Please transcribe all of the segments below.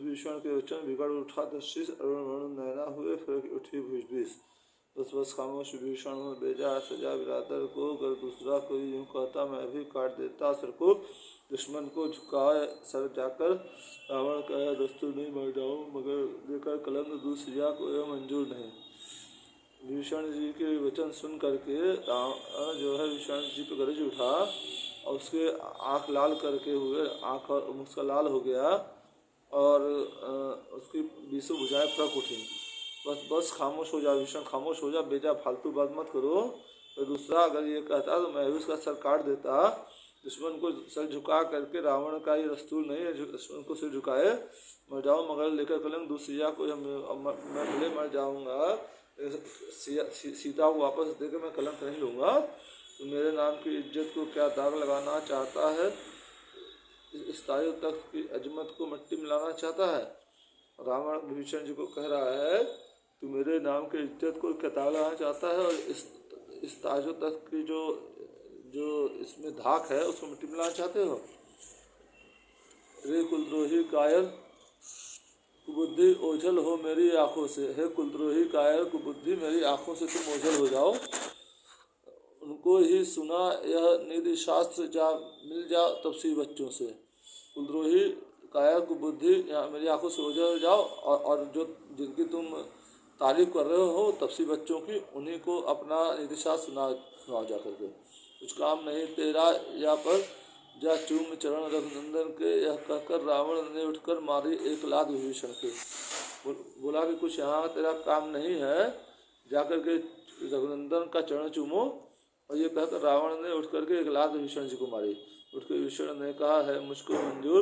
विभीषण के वचन बिगड़ उठा दशीस अरुण नैना हुए फिर उठी भुजबीस। बस खामोश विभीषण हो बेजा सजा बिरादर को, अगर दूसरा कोई यूं कहता मैं भी काट देता सर को। दुश्मन को झुकाए सर जाकर रावण कहे दस्तूर नहीं मर जाऊं, मगर लेकर कलंक दूसरिया को यह मंजूर नहीं। विभीषण जी के वचन सुन करके रावण जो है विभीषण जी पे गरज उठा और उसके आँख लाल करके हुए आँख और मुख का लाल हो गया और उसकी बीसों भुजाएं फड़क उठी। बस खामोश हो जा विभीषण, खामोश हो जा, बेजा फालतू बात मत करो। तो दूसरा अगर ये कहता तो मैं भी उसका सर काट देता। दुश्मन को सर झुका करके रावण का ये दस्तूर नहीं है, दुश्मन को सिर झुकाए मर जाऊँ, मगर लेकर कलंक दूसरिया को मैं भले मर जाऊँगा, सीता को वापस देकर मैं कलंक नहीं लूँगा। तो मेरे नाम की इज्जत को क्या दाग लगाना चाहता है, इस ताजो तख्त की अजमत को मिट्टी मिलाना चाहता है। रावण विभीषण जी को कह रहा है तू मेरे नाम की इज्जत को क्या दाग लगाना चाहता है और इस ताजो तख्त की जो इसमें धाक है उसको मिट्टी मिलाना चाहते हो। रे कुलद्रोही कायर कुबुद्धि ओझल हो मेरी आंखों से, हे कुलद्रोही कायर कुबुद्धि मेरी आंखों से तुम ओझल हो जाओ। उनको ही सुना यह निधि शास्त्र जा मिल जा तपसी बच्चों से। कुलद्रोही कायर कुबुद्धि मेरी आंखों से ओझल हो जाओ और जो जिनकी तुम तारीफ कर रहे हो तपसी बच्चों की, उन्हीं को अपना निधि शास्त्र सुनाओ जा करके। कुछ काम नहीं तेरा या पर जा चूम चरण रघुनंदन के, यह कहकर रावण ने उठकर मारी एक लात विभीषण के। बोला कि कुछ यहाँ तेरा काम नहीं है, जाकर के रघुनंदन का चरण चूमो। और ये कहकर रावण ने उठ करके एक लात विभीषण जी को मारी। उठकर विभीषण ने कहा है मुझको मंजूर,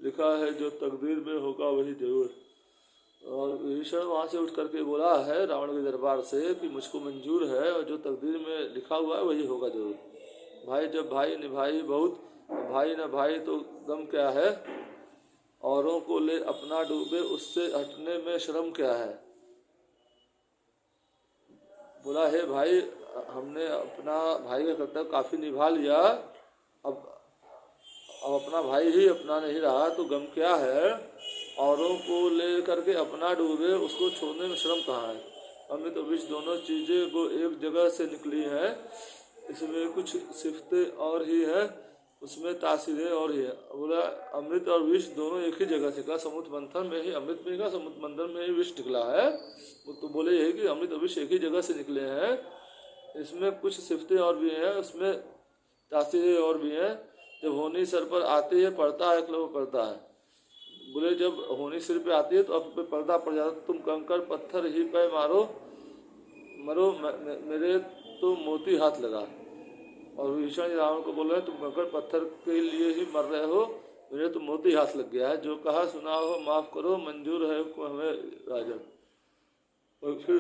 लिखा है जो तकदीर में होगा वही जरूर। और विभीषण वहाँ से उठ करके बोला है रावण के दरबार से कि मुझको मंजूर है और जो तकदीर में लिखा हुआ है वही होगा जरूर। भाई जब भाई निभाई बहुत, भाई न भाई तो गम क्या है, औरों को ले अपना डूबे उससे हटने में शर्म क्या है। बोला है भाई हमने अपना भाई का कर्तव्य काफ़ी निभा लिया, अब अपना भाई ही अपना नहीं रहा तो गम क्या है, औरों को ले करके अपना डूबे उसको छोड़ने में शर्म कहाँ है। अमृत और विष दोनों चीज़ें वो एक जगह से निकली हैं, इसमें कुछ सिफतें और ही है उसमें तासीरें और ही है। बोला अमृत और विष दोनों एक ही जगह से, कहा समुद्र मंथन में ही अमृत में का समुद्र मंथन में ही विष निकला है। वो तो बोले यही कि अमृत और विष एक ही जगह से निकले हैं, इसमें कुछ सिफतें और भी हैं, उसमें तासीरें और भी हैं। जब होनी सर पर आती है पड़ता है क्लब पड़ता है। बोले जब होनी सिर पे आती है तो अब पे पर्दा पड़ जाता है। तुम कंकड़ पत्थर ही पे मारो मरो मेरे तो मोती हाथ लगा। और विभीषण रावण को बोल रहे हैं तुम कंकड़ पत्थर के लिए ही मर रहे हो, मेरे तो मोती हाथ लग गया है। जो कहा सुना हो माफ़ करो मंजूर है हमें राजन। और फिर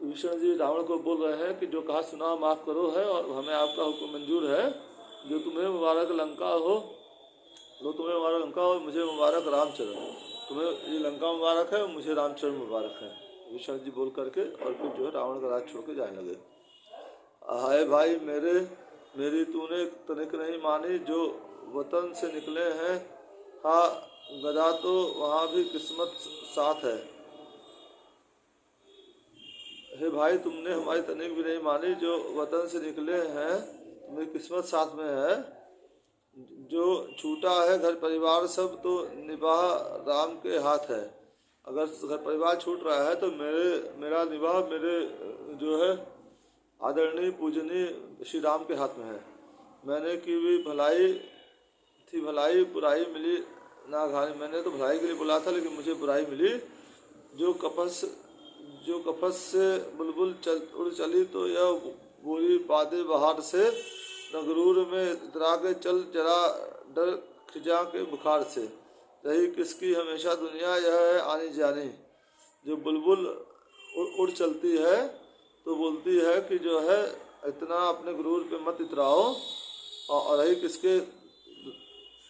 विभीषण जी रावण को बोल रहे हैं कि जो कहा सुना माफ़ करो है और हमें आपका हुक्म मंजूर है। जो तुम्हें मुबारक लंका हो, जो तुम्हें मुबारक लंका हो, मुझे मुबारक रामचरण। तुम्हें ये लंका मुबारक है और मुझे रामचरण मुबारक है। विभीषण जी बोल करके और फिर जो है रावण का राज छोड़ के जाने लगे। हाय भाई मेरी तूने तनिक नहीं मानी, जो वतन से निकले हैं हाँ गदा तो वहाँ भी किस्मत साथ है। हे भाई तुमने हमारी तनिक भी नहीं मानी, जो वतन से निकले हैं तुम्हारी किस्मत साथ में है। जो छूटा है घर परिवार सब तो निबाह राम के हाथ है। अगर घर परिवार छूट रहा है तो मेरा निबाह मेरे जो है आदरणीय पूजनीय श्री राम के हाथ में है। मैंने की भी भलाई थी, भलाई बुराई मिली ना घानी। मैंने तो भलाई के लिए बुला था लेकिन मुझे बुराई मिली। जो कपस से बुलबुल उड़ चली तो यह बोली पादे बहार से। नगरूर में इतरा के चल जरा डर खिजा के बुखार से। रही किसकी हमेशा दुनिया यह है आनी जानी। जो बुलबुल उड़ चलती है तो बोलती है कि जो है इतना अपने गुरूर पे मत इतराओ। और रही किसके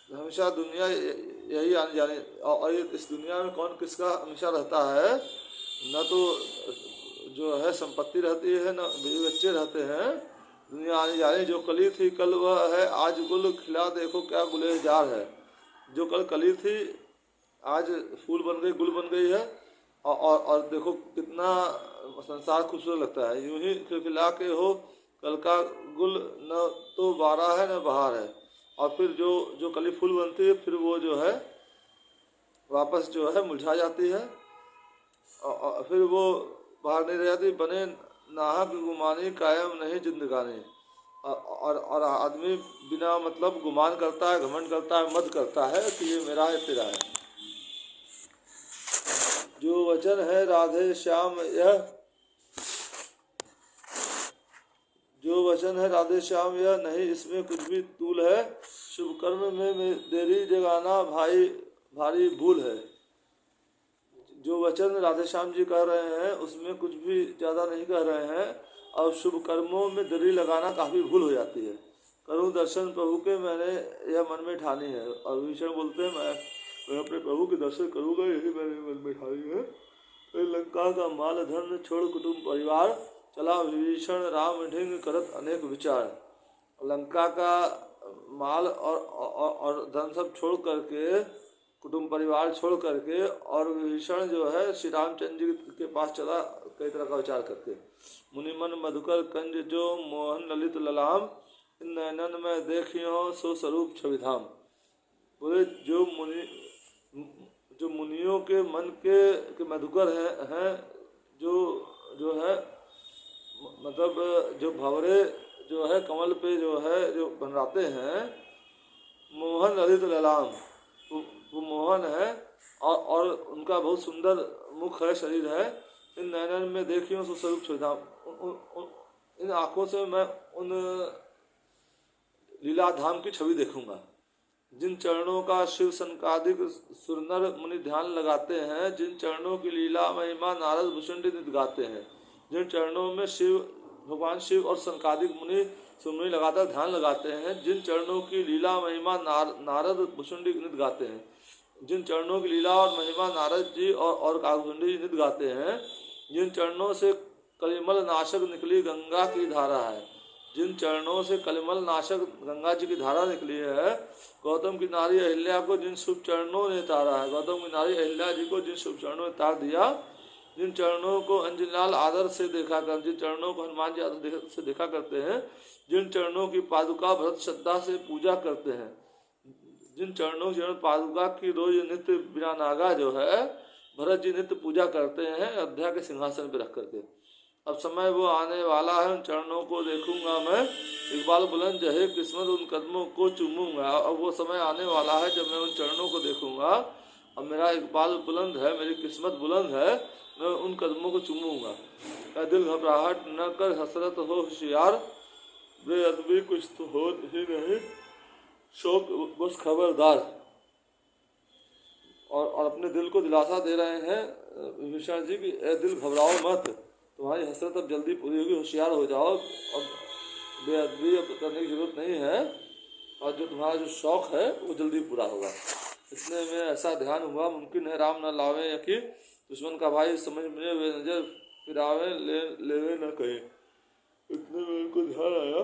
हमेशा दुनिया यही आने जाने। और इस दुनिया में कौन किसका हमेशा रहता है, न तो जो है संपत्ति रहती है न बीवी बच्चे रहते हैं। दुनिया आने जाने। जो कली थी कल वह है आज गुल खिला देखो क्या गुलेजार है। जो कल कली थी आज फूल बन गई, गुल बन गई है, और देखो कितना संसार खूबसूरत लगता है। यूं ही खिलखिला के हो कल का गुल, न तो बारा है न बहार है। और फिर जो जो कली फूल बनती है फिर वो जो है वापस जो है मुरझा जाती है, और फिर वो बाहर नहीं रह जाती। बने नाहक गुमानी कायम नहीं जिंदगानी। और आदमी बिना मतलब गुमान करता है, घमंड करता है, मद करता है कि ये मेरा है तेरा है। जो वचन है राधे श्याम यह, जो वचन है राधे श्याम यह, नहीं इसमें कुछ भी तूल है। शुभ कर्म में देरी जगाना भाई भारी भूल है। जो वचन राधे श्याम जी कह रहे हैं उसमें कुछ भी ज़्यादा नहीं कह रहे हैं, और शुभ कर्मों में देरी लगाना काफ़ी भूल हो जाती है। करूँ दर्शन प्रभु के मैंने यह मन में ठानी है। और विभीषण बोलते हैं मैं अपने प्रभु के दर्शन करूँगा, यही मैंने मन में ठानी है। फिर लंका का माल धन छोड़ कुटुंब परिवार, चला विभीषण राम ढिंग करत अनेक विचार। लंका का माल और धन सब छोड़ करके, कुटुंब परिवार छोड़ करके, और विभीषण जो है श्री रामचंद्र जी के पास चला कई तरह का विचार करके। मुनिमन मधुकर कंज जो मोहन ललित ललाम, नैनन में देखियो सो स्वरूप छविधाम। बोले जो मुनियों के मन के मधुकर हैं, जो है मतलब जो भंवरे जो है कमल पे जो है जो बनराते हैं, मोहन ललित ललाम, वो मोहन है, और उनका बहुत सुंदर मुख है, शरीर है। इन नैनन में देखियो सो स्वरूप छविधाम, इन आँखों से मैं उन लीला धाम की छवि देखूंगा। जिन चरणों का शिव सनकादिक सुरनर मुनि ध्यान लगाते हैं, जिन चरणों की लीला महिमा नारद भुषुंडी नित गाते हैं, जिन चरणों में शिव भगवान शिव और सनकादिक मुनि सुमनि लगातार ध्यान लगाते हैं, जिन चरणों की लीला महिमा नारद भुषुंडी नित गाते हैं, जिन चरणों की लीला और महिमा नारद जी और काकभुषुंडी नित गाते हैं, जिन चरणों से कलिमल नाशक निकली गंगा की धारा है, जिन चरणों से कलिमल नाशक गंगा जी की धारा निकली है, गौतम की नारी अहिल्या को जिन शुभ चरणों ने तारा है, गौतम की नारी अहिल्या जी को जिन शुभ चरणों ने तार दिया, जिन चरणों को अंजनलाल आदर से देखा कर, जिन चरणों को हनुमान जी आदर से देखा करते हैं, जिन चरणों की पादुका भरत श्रद्धा से पूजा करते हैं, जिन चरणों की पादुका की रोज नित्य बिना नागा जो है भरत जी नित्य पूजा करते हैं अयोध्या के सिंहासन पर रख करके। अब समय वो आने वाला है, उन चरणों को देखूंगा मैं, इकबाल बुलंद जहे किस्मत उन कदमों को चूमूंगा। अब वो समय आने वाला है जब मैं उन चरणों को देखूंगा, और मेरा इकबाल बुलंद है, मेरी किस्मत बुलंद है, मैं उन कदमों को चूमूंगा। क्या दिल घबराहट न कर हसरत हो होशियार, बेअदबी कुछ तो हो ही नहीं शोक बस खबरदार। और अपने दिल को दिलासा दे रहे हैं विभीषण जी कि दिल घबराओ मत, तुम्हारी हसरत अब जल्दी पूरी होगी, होशियार हो जाओ, अब बेअदबी अब करने की जरूरत नहीं है, और जो तुम्हारा जो शौक है वो जल्दी पूरा होगा। इतने में ऐसा ध्यान हुआ, मुमकिन है राम न लावे यकीन, दुश्मन का भाई समझ में वे नजर फिरावे लेवे न कहे। इतने में उनको ध्यान आया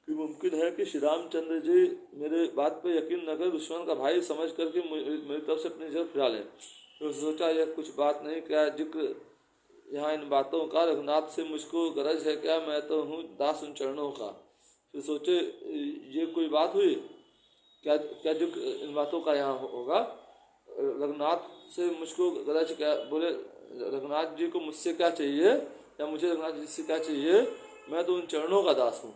कि मुमकिन है कि श्री रामचंद्र जी मेरे बात पे यकीन न कर दुश्मन का भाई समझ करके मेरी तरफ से अपनी नजर फिरा लें। तो सोचा यह कुछ बात नहीं, क्या जिक्र यहाँ इन बातों का, रघुनाथ से मुझको गरज है क्या, मैं तो हूँ दास उन चरणों का। फिर सोचे ये कोई बात हुई क्या, क्या जो इन बातों का यहाँ होगा, रघुनाथ से मुझको गरज क्या, बोले रघुनाथ जी को मुझसे क्या चाहिए, या मुझे रघुनाथ जी से क्या चाहिए, मैं तो उन चरणों का दास हूँ,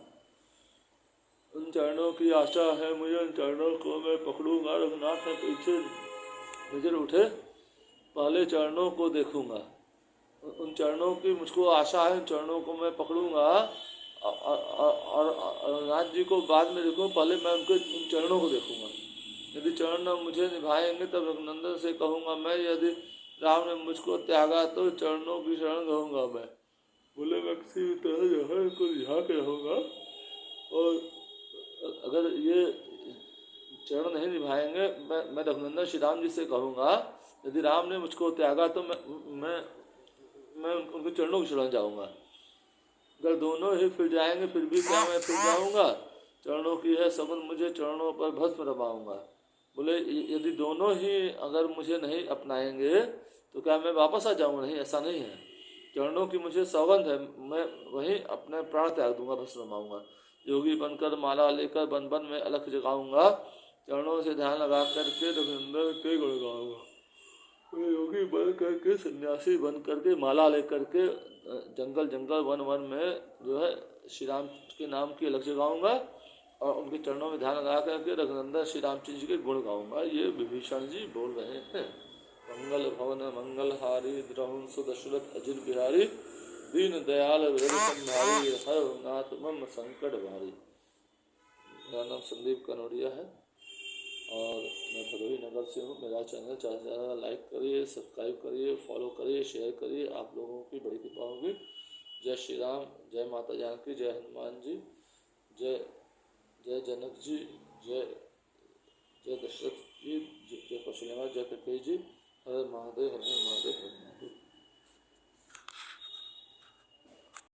उन चरणों की आशा है मुझे, उन चरणों को मैं पकड़ूंगा। रघुनाथ ने पीछे नजर उठे, पहले चरणों को देखूंगा, उन चरणों की मुझको आशा है, उन चरणों को मैं पकड़ूंगा, और रघुनाथ जी को बाद में देखूँ, पहले मैं उनके उन चरणों को देखूंगा। यदि चरण न मुझे निभाएंगे तब रघुनंदन से कहूँगा मैं, यदि राम ने मुझको त्यागा तो चरणों की शरण कहूँगा मैं। बोले मैं किसी भी तरह जो है इनको रिझा के रहूँगा, और अगर ये चरण नहीं निभाएंगे मैं रघुनंदन श्री राम जी से कहूँगा, यदि राम ने मुझको त्यागा तो मैं उनके चरणों की शरण जाऊँगा। अगर दोनों ही फिर जाएंगे फिर भी क्या मैं फिर जाऊँगा, चरणों की है सगुन मुझे, चरणों पर भस्म रमाऊँगा। बोले यदि दोनों ही अगर मुझे नहीं अपनाएंगे तो क्या मैं वापस आ जाऊंगा? नहीं, ऐसा नहीं है। चरणों की मुझे सौगंध है, मैं वहीं अपने प्राण त्याग दूंगा, भस्म रमाऊंगा। योगी बनकर माला लेकर बन बन में अलख जगाऊंगा, चरणों से ध्यान लगा करके रघुनंदन के गुण गाऊंगा। योगी बन करके, सन्यासी बन करके, माला लेकर के जंगल जंगल वन वन में जो है श्री राम के नाम की अलख जगाऊंगा और उनके चरणों में ध्यान लगा करके रघुनंदन श्री रामचंद्र जी के गुण गाऊंगा। ये विभीषण जी बोल रहे हैं। मंगल भवन मंगल हारी द्रहुंसु दशरथ अजिर बिहारी, दीन दयाल वृद्ध संभारी, हर नाथ मम संकट भारी। मेरा नाम संदीप कनौड़िया है और मैं भदोही नगर से हूँ। मेरा चैनल ज़्यादा से ज़्यादा लाइक करिए, सब्सक्राइब करिए, फॉलो करिए, शेयर करिए। आप लोगों की बड़ी कृपा होगी। जय श्री राम, जय माता जानकी, जय हनुमान जी, जय जय जनक जी, जय जय दशरथ जी, जय कौशल्या, जय कैकेयी जी। हर महादेव, हर महादेव।